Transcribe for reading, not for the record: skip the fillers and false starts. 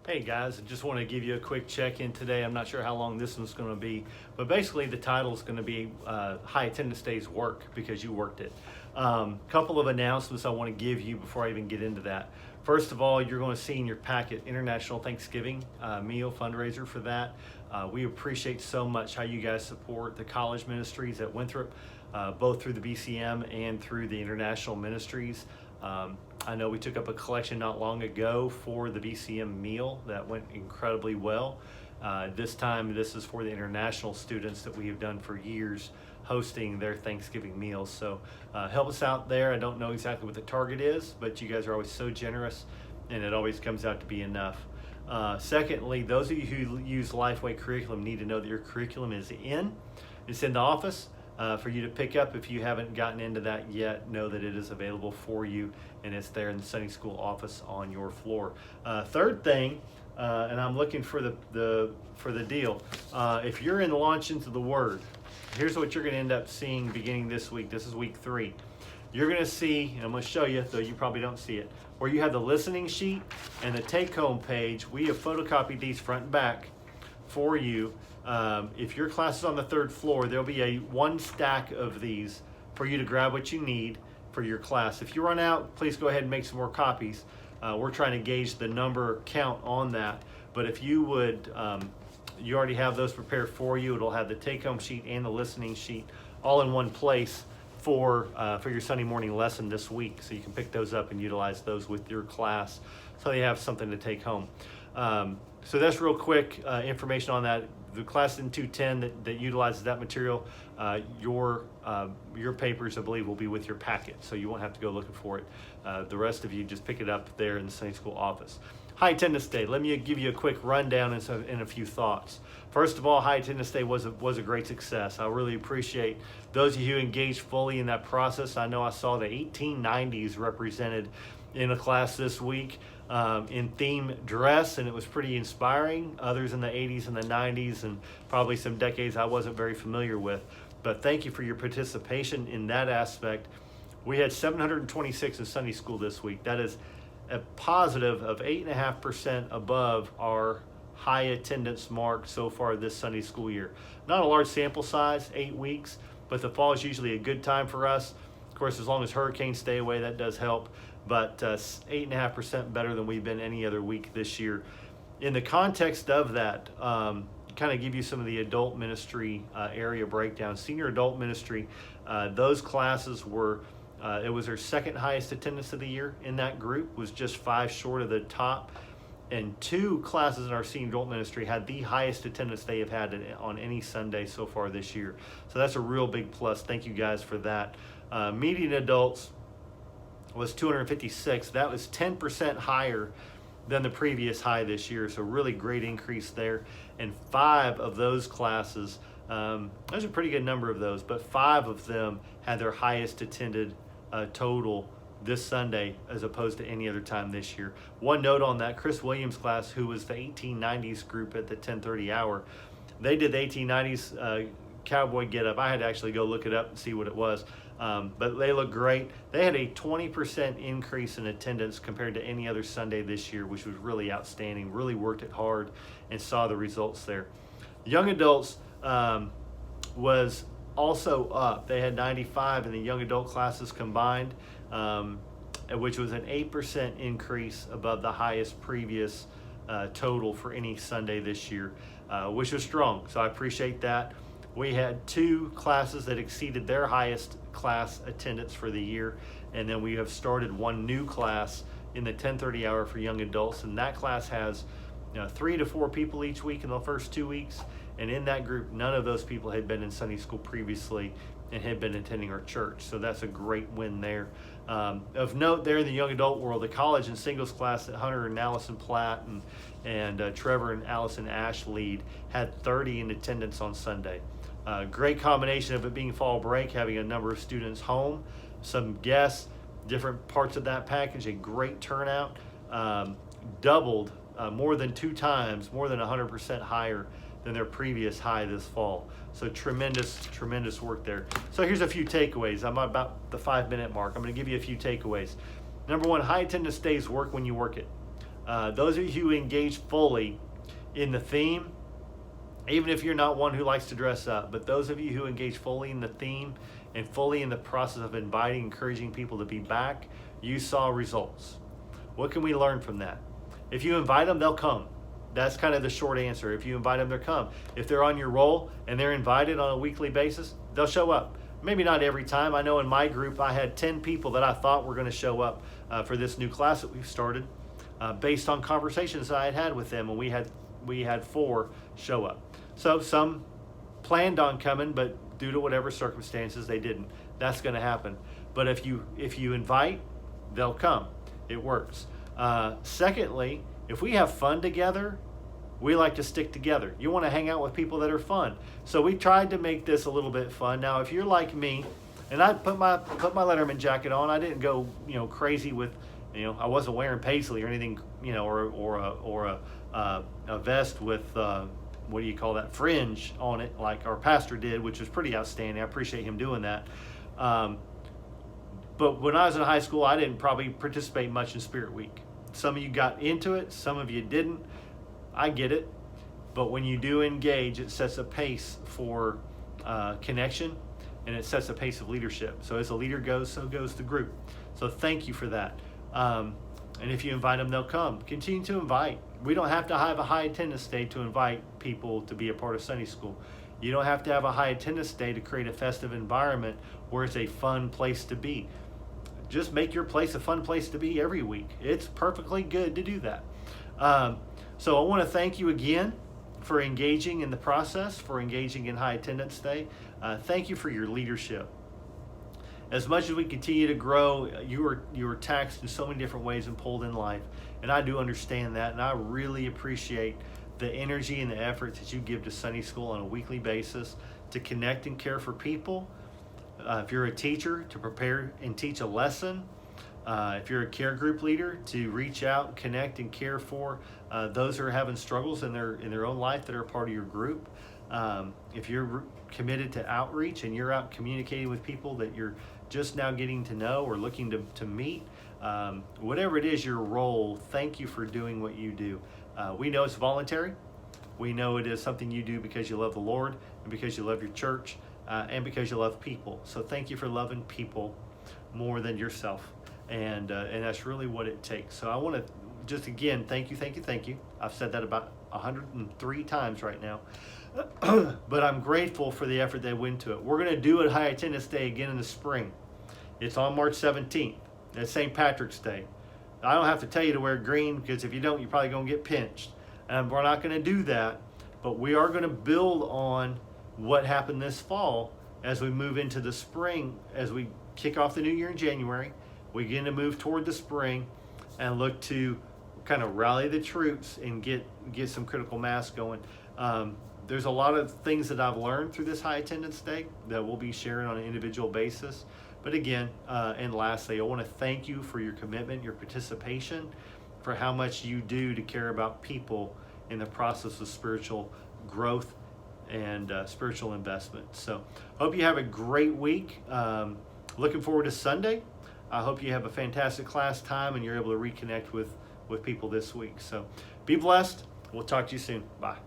Hey guys, I just want to give you a quick check-in today. I'm not sure how long this one's going to be, but basically the title is going to be High Attendance Days Work because you worked it. Couple of announcements I want to give you before I even get into that. First of all, you're going to see in your packet International Thanksgiving meal fundraiser for that. We appreciate so much how you guys support the college ministries at Winthrop, both through the BCM and through the international ministries. I know we took up a collection not long ago for the BCM meal that went incredibly well. This time, this is for the international students that we have done for years, hosting their Thanksgiving meals. So help us out there. I don't know exactly what the target is, but you guys are always so generous, and it always comes out to be enough. Secondly, those of you who use Lifeway curriculum need to know that your curriculum is in. It's in the office. For you to pick up. If you haven't gotten into that yet, know that it is available for you, and it's there in the Sunday School office on your floor. Third thing, and I'm looking for the deal. If you're in Launch Into the Word, here's what you're going to end up seeing beginning this week. This is week 3. You're going to see, and I'm going to show you, though you probably don't see it, where you have the listening sheet and the take-home page. We have photocopied these front and back for you. If your class is on the 3rd floor, there'll be one stack of these for you to grab what you need for your class. If you run out, please go ahead and make some more copies. We're trying to gauge the number count on that, but if you would, you already have those prepared for you. It'll have the take-home sheet and the listening sheet all in one place for your Sunday morning lesson this week, so you can pick those up and utilize those with your class so you have something to take home. So that's real quick information on that. The class in 210 that utilizes that material, your papers, I believe, will be with your packet, so you won't have to go looking for it. The rest of you just pick it up there in the Sunday School office. High Attendance Day. Let me give you a quick rundown and a few thoughts. First of all, High Attendance Day was a great success. I really appreciate those of you who engaged fully in that process. I know I saw the 1890s represented in a class this week in theme dress, and it was pretty inspiring. Others in the 80s and the 90s, and probably some decades I wasn't very familiar with. But thank you for your participation in that aspect. We had 726 in Sunday School this week. That is a positive of 8.5% above our high attendance mark so far this Sunday school year. Not a large sample size, 8 weeks, but the fall is usually a good time for us. Of course, as long as hurricanes stay away, that does help. But 8.5% better than we've been any other week this year. In the context of that, kind of give you some of the adult ministry area breakdown. Senior adult ministry, those classes were, it was their second highest attendance of the year in that group, was just 5 short of the top. And 2 classes in our senior adult ministry had the highest attendance they have had on any Sunday so far this year. So that's a real big plus. Thank you guys for that. Median adults was 256. That was 10% higher than the previous high this year. So really great increase there. And 5 of those classes, there's a pretty good number of those, but 5 of them had their highest attended total this Sunday as opposed to any other time this year. One note on that, Chris Williams' class, who was the 1890s group at the 10:30 hour, they did the 1890s cowboy get up. I had to actually go look it up and see what it was. But they look great. They had a 20% increase in attendance compared to any other Sunday this year, which was really outstanding. Really worked it hard and saw the results there. Young adults was also up. They had 95 in the young adult classes combined, which was an 8% increase above the highest previous total for any Sunday this year, which was strong. So I appreciate that. We had 2 classes that exceeded their highest class attendance for the year, and then we have started one new class in the 10:30 hour for young adults, and that class has 3 to 4 people each week in the first 2 weeks, and in that group, none of those people had been in Sunday school previously and had been attending our church, so that's a great win there. Of note there in the young adult world, the college and singles class that Hunter and Allison Platt and Trevor and Allison Ash lead had 30 in attendance on Sunday. Great combination of it being fall break, having a number of students home, some guests, different parts of that package, a great turnout, doubled more than 2 times, more than 100% higher than their previous high this fall. So tremendous work there. So here's a few takeaways. I'm about the 5-minute mark. I'm going to give you a few takeaways. Number 1, high attendance days work when you work it. Those of you who engage fully in the theme, even if you're not one who likes to dress up, but those of you who engage fully in the theme and fully in the process of inviting, encouraging people to be back, you saw results. What can we learn from that? If you invite them, they'll come. That's kind of the short answer. If you invite them, they'll come. If they're on your roll and they're invited on a weekly basis, they'll show up. Maybe not every time. I know in my group, I had 10 people that I thought were going to show up for this new class that we've started based on conversations I had had with them, and we had 4 show up. So some planned on coming, but due to whatever circumstances, they didn't. That's going to happen. But if you invite, they'll come. It works. Secondly, if we have fun together, we like to stick together. You want to hang out with people that are fun. So we tried to make this a little bit fun. Now, if you're like me, and I put my Letterman jacket on, I didn't go crazy with, I wasn't wearing paisley or anything, or a vest with what do you call that, fringe on it, like our pastor did, which was pretty outstanding. I appreciate him doing that. But when I was in high school, I didn't probably participate much in Spirit Week. Some of you got into it, some of you didn't. I get it. But when you do engage, it sets a pace for connection, and it sets a pace of leadership. So as a leader goes, so goes the group. So thank you for that. And if you invite them, they'll come. Continue to invite. We don't have to have a high attendance day to invite people to be a part of Sunday school. You don't have to have a high attendance day to create a festive environment where it's a fun place to be. Just make your place a fun place to be every week. It's perfectly good to do that. So I want to thank you again for engaging in the process, for engaging in High Attendance Day. Thank you for your leadership. As much as we continue to grow, you are taxed in so many different ways and pulled in life. And I do understand that, and I really appreciate the energy and the efforts that you give to Sunday school on a weekly basis to connect and care for people. If you're a teacher, to prepare and teach a lesson. If you're a care group leader, to reach out, connect, and care for those who are having struggles in their own life that are part of your group. If you're committed to outreach and you're out communicating with people that you're just now getting to know or looking to meet, whatever it is your role, thank you for doing what you do. We know it's voluntary. We know it is something you do because you love the Lord and because you love your church and because you love people. So thank you for loving people more than yourself. And that's really what it takes. So I want to just again, thank you. I've said that about 103 times right now. But I'm grateful for the effort they went to it. We're going to do it High Attendance Day again in the spring. It's on March 17th. It's St. Patrick's Day. I don't have to tell you to wear green, because if you don't, you're probably going to get pinched. And we're not going to do that. But we are going to build on what happened this fall as we move into the spring, as we kick off the new year in January. We begin to move toward the spring and look to kind of rally the troops and get some critical mass going. There's a lot of things that I've learned through this High Attendance Day that we'll be sharing on an individual basis. But again, and lastly, I want to thank you for your commitment, your participation, for how much you do to care about people in the process of spiritual growth and spiritual investment. So hope you have a great week. Looking forward to Sunday. I hope you have a fantastic class time and you're able to reconnect with people this week. So be blessed. We'll talk to you soon. Bye.